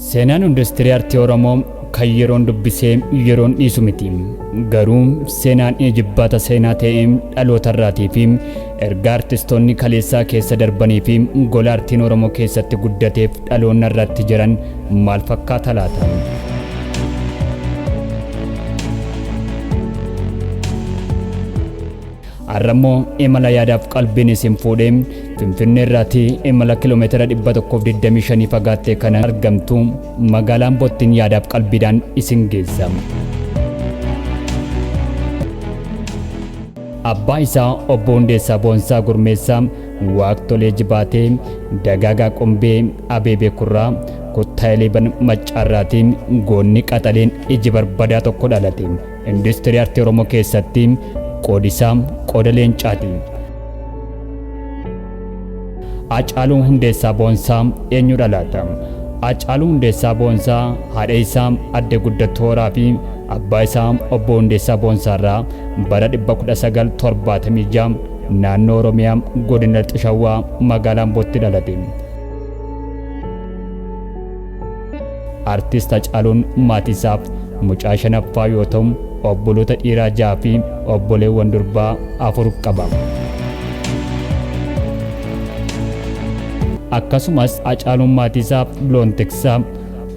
Seenaan industirii aartii Oromoo kan yeroon dubbisee yeroon dhiisu miti. Garuu seenaan jibbaata seenaa ta'ee dhaloota irraatii fi erga artistoonni kaleessaa keessa darbanii fi gola aartiin Oromoo keessatti guddateef dhaloonni irratti jiran maal fakkaata laata? Arramoo imala yaadaaf qalbiin isin fuudhee Finfinnee irraatii imala kiiloomeetira 125 fagaattee kan argamtu magaalaan Bottiin yaadaaf qalbiidhaan isin geessa. Abbaa isaa obbo Hundeessaa Boonsaa Gurmeessaa Waaqtolee Jibaatee Dagaagaa Qombee Abeebee Kurraa Kuttaayilee Maccaarraatiin goonni qaxaleen iji barbadaa tokko dhalate. Industirii aartii Oromoo keessatti qoodisaa qooda leencaati. Hacaaluu Hundeessaa Boonsaa eenyu dhalata? Hacaaluu Hundeessaa Boonsaa haadha isaa adde Guddattuu fi abbaa isaa obbo Hundeessaa Boonsaarraa bara 1976 naannoo Oromiyaa godina Shawaa magaalaa Bootti dhalate. Artist Hacaaluun maatii isaaf mucaa shanaffaa yoo ta'u obboloota dhiiraa 6 fi obboleewwan durbaa 4 qaba. Akkasumas Hacaaluun maatii isaaf loon tiksaa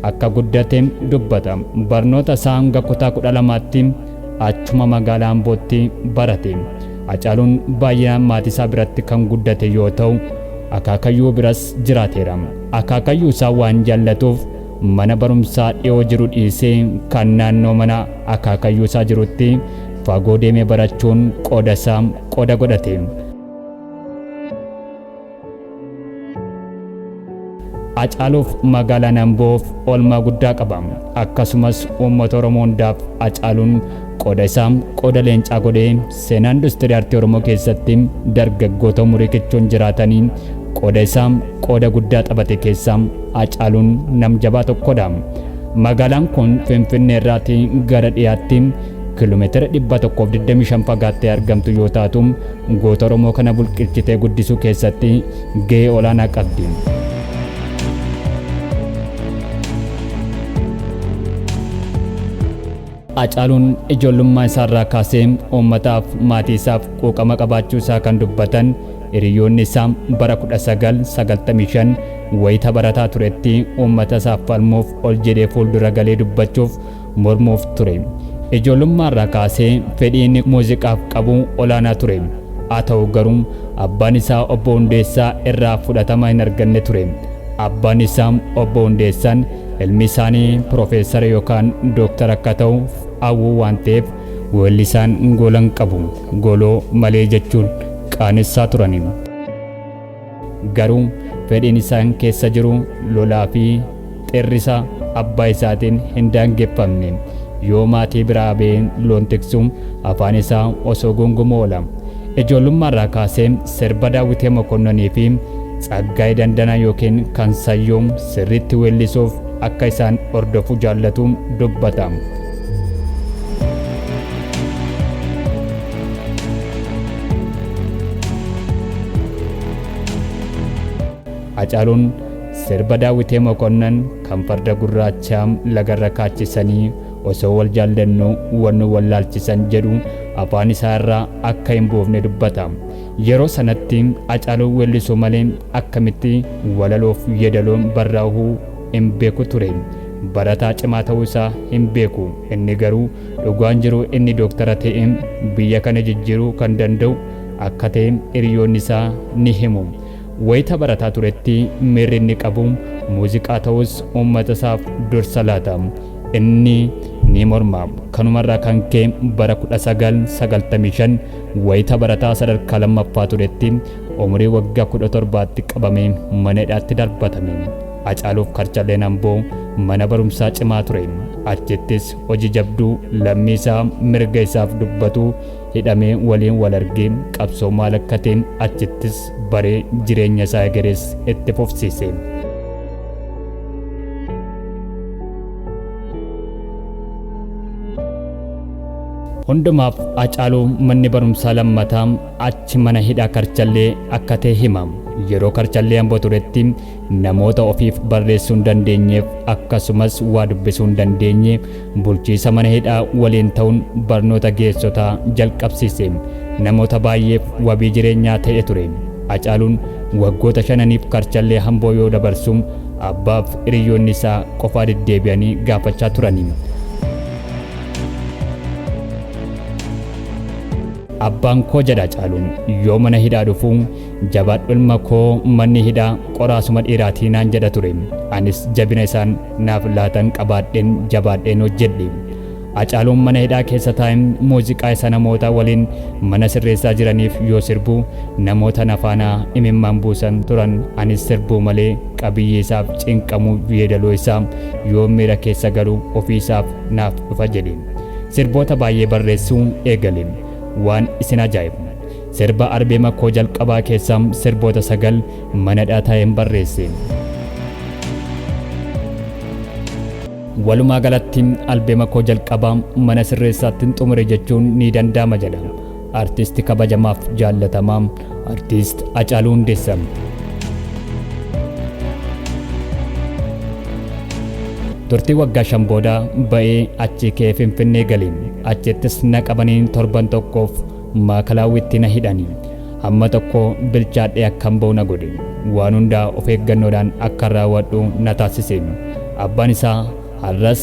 akka guddate dubbata. Barnoota isaa hanga kutaa 12tti achuma magaalaa Ambootti barate. Hacaaluun baay'inaan maatii isaa biratti kan guddate yoo ta'u akaakayyuu biras jiraateera. Akaakayyuu isaa waan jaallatuuf mana barumsaa dhiyoo jiru dhiisee kan naannoo mana akaakayyuu isaa jirutti fagoo deemee barachuun qooda isaa qooda godhate. Hacaaluuf magaalaan Amboof oolmaa guddaa qaba. Akkasumas uummata Oromoo hundaaf Hacaaluun qooda isaa qooda leencaa godhee seenaa industirii aartii Oromoo keessatti dargaggoota umurii kichoon jiraatanii qooda isaa qooda guddaa taphate keessaa Hacaaluun nam jabaa tokkodha. Magaalaan kun Finfinnee irraatii gara dhiyaatti kiiloomeetira 125 fagaattee argamtu yoo taatu goota Oromoo kana bulqilchitee guddisuu keessatti gahee olaanaa qabdi. Hacaaluun ijoollummaa isaarraa kaasee uummataaf maatii isaaf quuqama qabaachuu isaa kan dubbatan hiriyoonni isaa bara 1995 wayita barataa turetti uummata isaaf falmuuf ol jedhee fuuldura galee dubbachuuf mormuuf ture. Ijoollummaarraa kaasee fedhiin muuziqaaf qabu olaanaa ture. Haa ta'u garuu abbaan isaa obbo Hundeessaa irraa fudhatama hin arganne ture. Abbaan isaa obbo Hundeessaan ilmi isaanii Profeesara yookaan Dooktar akka ta'u hawwuu waan ta'eef weellisaan golan qabu goloo malee jechuun qaanessaa turani. Garuu fedhiin isaan keessa jiru lolaa fi xirrisa abbaa isaatiin hin daangeffamne. Yoo maatii biraa ba'een loon tiksuun afaan isaa osoo gongomoo oola. Ijoollummaarraa kaasee sirba Daawitee Mokonnonii fi Tsaggaayee Dandanaa yookiin Kansayyoo sirriitti weellisuuf akka isaan hordofuu jaallatu dubbata. Hacaaluun sirba Daawitee Mokonnon kan farda gurraachaa lagarra kaachisanii osoo wal jaallannuu wannu wallaalchisan jedhu afaan isaa irraa akka hin buufne dubbata. Yeroo sanatti Hacaaluun weellisuu malee akkamitti walaloof yeedaloon barraa'uu hin beeku ture. Barataa cimaa ta'uu isaa hin beeku. Inni garuu dhugaan jiru inni dooktara ta'ee biyya kana jijjiiruu kan danda'u akka ta'e hiriyoonni isaa ni himu. Wayita barataa turetti miirri inni qabu muuziqaa ta'us uummata isaaf dursa laata. Inni ni morma. Kanumarraa kan ka'e bara 1995 wayita barataa sadarkaa lammaffaa turetti umurii waggaa 17tti qabamee mana hidhaatti darbatame. Hacaaluuf Karchalleen Amboo mana barumsaa cimaa ture. Achittis hojii jabduu lammii isaa mirga isaaf dubbatu hidhamee waliin wal argee qabsoo maal akka ta'e achittis baree jireenya isaa egerees itti fufsiise. Hundumaaf Hacaaluu manni barumsaa lammataa achi mana hidhaa Karchallee akka ta'e hima. yeroo karchallee Amboo turetti namoota ofiif barreessuu hin dandeenyeef akkasumas waa dubbisuu hin dandeenye bulchiisa mana hidhaa waliin ta'uun barnoota geessotaa jalqabsiise. Namoota baay'eef wabii jireenyaa ta'e ture. Hacaaluun waggoota 5 karchallee Amboo yoo dabarsu abbaaf hiriyoonni isaa qofaa deddeebi'anii gaafachaa turani. Abbaan koo jedha Hacaaluun yoo mana hidhaa dhufu jabaadhu ilma koo manni hidhaa qoraasuma dhiiraatii naan jedha ture. Anis jabina isaan naaf laatan qabaadheen jabaadheen hojjedhe. Hacaaluun mana hidhaa keessa taa'ee muuziqaa isa namoota waliin mana sirreessaa jiraniif yoo sirbu namoota nafaanaa imimmaan buusan turan anis sirbuu malee qabiyyee isaaf cinqamuu yeedaloo isaa yoo miira keessa galu ofii isaaf naaf dhufa jedhe. Sirboota baay'ee barreessuu eegale. Waan isin ajaa'ibu sirba albeema koo jalqabaa keessaa sirboota 9 mana hidhaa taa'een barreesse. Walumaa galatti albeema koo jalqabaa mana sirreessaatti xumure jechuun ni danda'ama jedha artisti kabajamaaf jaallatamaa artist Hacaaluu Hundeessaa. Turtii waggaa 5 booda ba'ee achi kee Finfinnee galee achittis na qabanii torban tokkoof maakalaawwitti na hidhanii hamma tokko bilchaadhee akkan ba'u na godhe. Waan hundaa of eeggannoodhaan akka raawwadhu na taasise. Abbaan isaa har'as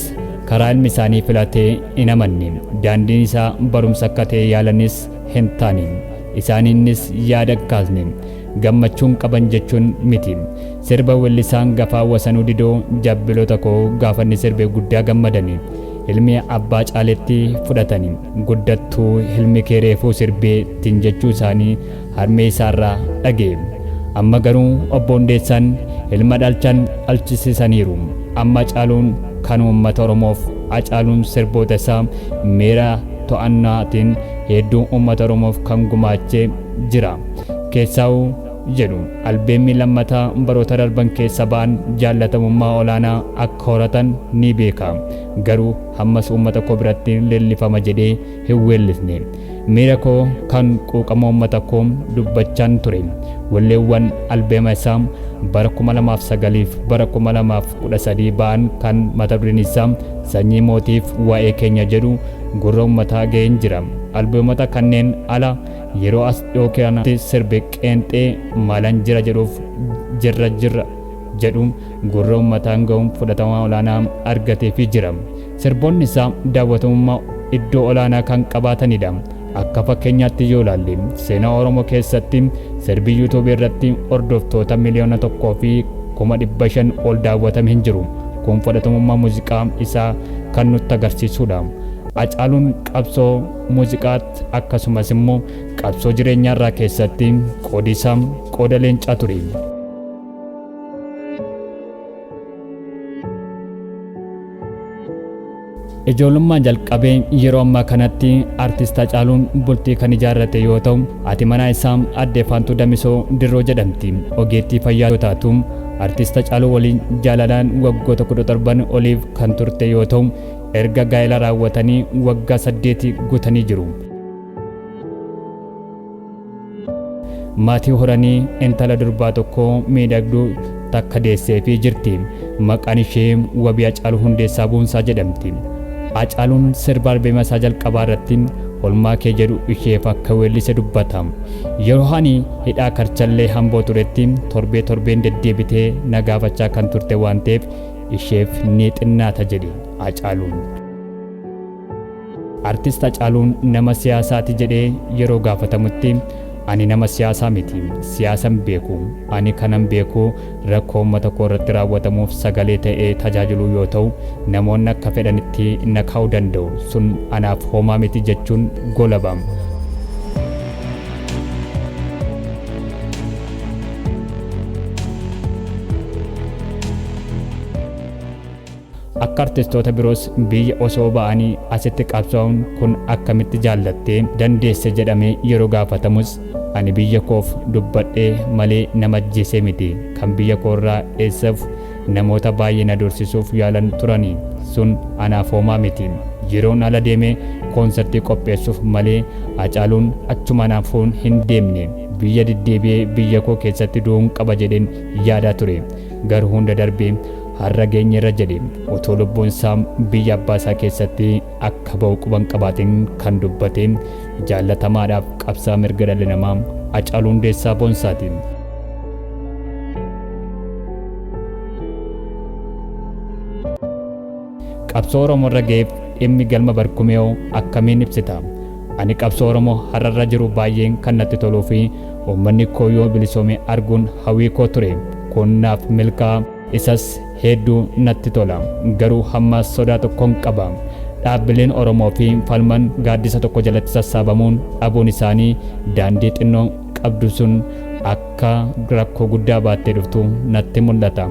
karaa ilmi isaanii filatee hin amanne. Daandiin isaa barumsa akka ta'e yaalanis hin taane. Isaaniinis yaada kaasne. Gammachuun qaban jechuun miti. Sirba weellisaan gafaa wasanuu didoo jabbiloota koo gaafanni sirbee guddaa gammadanii. Ilmi abbaa caaletti fudhatanii. Guddattuu ilmi kee reefuu sirbee ittiin jechuu isaanii harmee isaarraa dhaga'e. Amma garuu obbo Hundeessaan ilma dhalchan dhalchisiisaniiru. Amma Hacaaluun kan uummata Oromoof. Hacaaluun sirboota isaa miira to'annaatiin hedduu uummata Oromoof kan gumaachee jira. Keessaa'u jedhu albeemni lammataa baroota darban keessa ba'an jaallatamummaa olaanaa akka horatan ni beeka. Garuu hammas uummata koo biratti leellifama jedhee hin weellisne. Miira koo kan quuqama uummata koo dubbachaan ture. Walleewwan albeema isaa bara 2009 fi bara 2013 ba'an kan mata dureen isaa sanyii mootiif waa'ee keenya jedhu gurra uummataa ga'een jira. Albeemota kanneen ala yeroo as dhiyoo kanatti sirbi qeenxee maalan jira jedhuuf jirra jedhu gurra uummataan ga'uun fudhatama olaanaa argateefii jira. Sirboonni isaa daawwatamummaa iddoo olaanaa kan qabaatanidha. Akka fakkeenyaatti yoo ilaalle seenaa Oromoo keessatti sirbi YouTube irratti hordoftoota miliyoona 1,500,000 ol daawwatame hin jiru. Kun fudhatamummaa muuziqaa isaa kan nutti agarsiisudha. Hacaaluun qabsoo muuziqaatti akkasumas immoo qabsoo jireenyaarraa keessatti qoodi isaa qooda leencaa ture. Ijoollummaa jalqabee yeroo ammaa kanatti artist Hacaaluun bultii kan ijaarrate yoo ta'u haati manaa isaa aadde Faantuu Damisoo Dirroo jedhamti. Ogeettii fayyaa yoo taatu artist Hacaaluu waliin jaalalaan waggoota 17 oliif kan turte yoo ta'u erga gaa'ela raawwatanii waggaa 8 guutanii jiru. Maatii horanii intala durbaa tokko miidhagduu takka deesseefii jirti. Maqaan ishee Wabii Hacaaluu Hundeessaa Buunsaa jedhamti. Hacaaluun sirba albeema isaa jalqabaa irratti olmaa kee jedhu isheef akka weellise dubbata. Yeroo ani hidhaa karchallee Amboo turetti torbeen deddeebitee na gaafachaa kan turte waan ta'eef isheef ni xinnaata jedhe Hacaaluun. Artist Hacaaluun nama siyaasaati jedhee yeroo gaafatamutti ani nama siyaasaa miti, siyaasan beeku. Ani kanan beeku rakkoo uummata koo irratti raawwatamuuf sagalee ta'ee tajaajiluu yoo ta'u namoonni akka fedhanitti na kaa'uu danda'u. Sun anaaf homaa miti jechuun golaba. Akka artistoota biroos biyya osoo ba'anii asitti qabsaa'uun kun akkamitti jaallattee dandeesse jedhamee yeroo gaafatamus ani biyya koof dubbadhee malee nama ajjeesee miti. Kan biyya koorraa eessaaf namoota baay'ee na dorsisuuf yaalan turanii sun anaaf homaa miti yeroon ala deemee koonsertii qopheessuuf malee Hacaaluun achumaan hafuun hin deemne. Biyya deddeebi'ee biyya koo keessatti du'uun qaba jedheen yaadaa ture. Garuu hunda darbee har'a geenyeerra jedhe otoo lubbuun isaa biyya abbaa isaa keessatti akka ba'u quban qabaatiin kan dubbate jaallatamaadhaaf qabsaa mirga dhala namaa Hacaaluu Hundeessaa Boonsaati. Qabsoo Oromoo irra ga'eef dhimmi galma barkumee akkamiin ibsita? Ani qabsoo Oromoo har'arra jiru baay'een kan natti toluu fi uummanni koo yoo bilisoome arguun hawwii koo ture. Kun naaf milkaa isas hedduu natti tola. Garuu hammas sodaa tokkoon qaba. Dhaabbileen Oromoo fi falman gaaddisa tokko jalatti sassaabamuun dhabuun isaanii daandii xinnoo qabdu sun akka rakkoo guddaa baattee dhuftu natti mul'ata.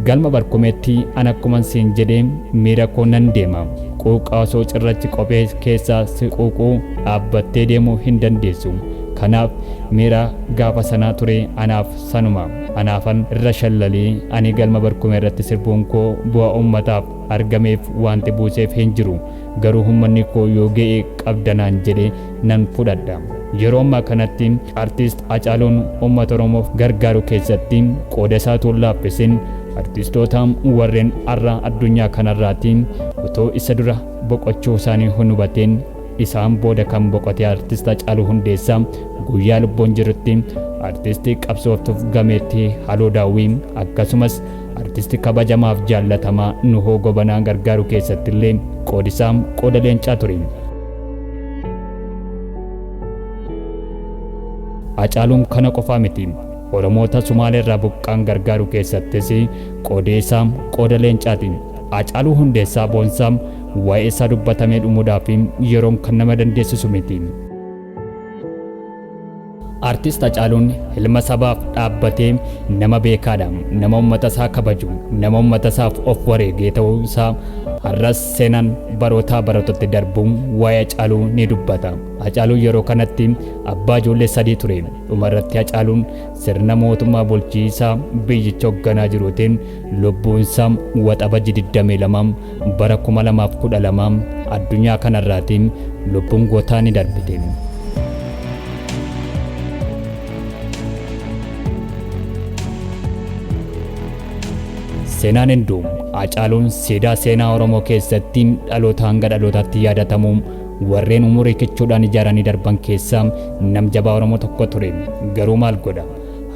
Galma barkumeetti an akkuman siin jedhee miira koo nan deema. Quuqqaa osoo cirrachi qophee keessaa si quuquu dhaabbattee deemuu hin dandeessu. Kanaaf miira gaafa sanaa ture anaaf sanuma. Anaafan irra shallalee ani galma barkumee irratti sirbuun koo bu'aa uummataaf argameef wanti buuseef hin jiru. Garuu uummanni koo yoo ga'ee qabdanaan jedhee nan fudhadha. Yeroo ammaa kanatti artiist Hacaaluun uummata Oromoof gargaaru keessatti qooda isaa tuun laaffisin artistoota warreen har'a addunyaa kanarraatiin otoo isa dura boqochuu isaanii hin hubateen isaan booda kan boqote artiist Hacaaluu Hundeessaa guyyaa lubbuun jirutti artiistii qabsooftuuf gameetti Haloo Daawwii akkasumas artiistii kabajamaaf jaallatamaa Nuhoo Gobanaa gargaaru keessatti illee qoodisaa qooda leencaa ture. Hacaaluun kana qofaa miti. Oromoota Sumaalee irraa buqqaan gargaaru keessattis qoodeessaa qooda leencaati. Hacaaluu Hundeessaa Boonsaa waa'ee isaa dubbatamee dhumuudhaaf yeroon kan nama dandeessisu miti. Artiist Hacaaluun ilma sabaaf dhaabbatee nama beekaadha. Nama uummata isaa kabaju, nama uummata isaaf of wareegee ta'uu isaa har'as seenaan barootaa barootatti darbuun waa'ee Hacaaluu ni dubbata. Hacaaluun yeroo kanatti abbaa ijoollee 3 ture. Dhumarratti Hacaaluun sirna mootummaa bulchiinsaa biyyicha hoogganaa jiruutiin lubbuun isaa waxabajii 22 bara 2012 addunyaa kanarraatiin lubbuun gootaa ni darbite. Seenaan hunduu Hacaaluun siidaa seenaa Oromoo keessatti dhaloota hanga dhalootaatti yaadatamu warreen umurii kichuudhaan ijaaranii darban keessaa nam jabaa Oromoo tokko ture. Garuu maal godha?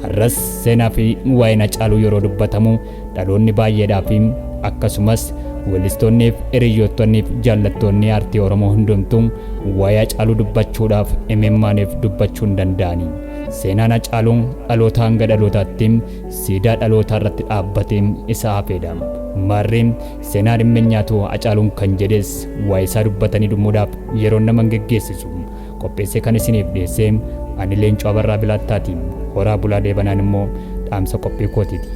Har'as seenaa fi waa'een Hacaaluu yeroo dubbatamu dhaloonni baay'eedhaa fi akkasumas weellistoonniif hiriyoottonniif jaallattoonni aartii Oromoo hundumtuu waa'ee Hacaaluu dubbachuudhaaf imimmaaniif dubbachuu hin danda'ani. Seenaan Hacaaluun dhaloota hanga dhalootaatti siidaa dhalootaa irratti dhaabbatee isa hafeedha. Maarreen seenaan hin nyaatu Hacaaluun kan jedhes waa'ee isaa dubbatanii dhumuudhaaf yeroo nama geggeessisu. Qopheessee kan isiniif dhiyeesse ani Leencoo Abarraa Bilaattaati. Horaa bulaa deebanaan immoo dhaamsa qophii kootiiti.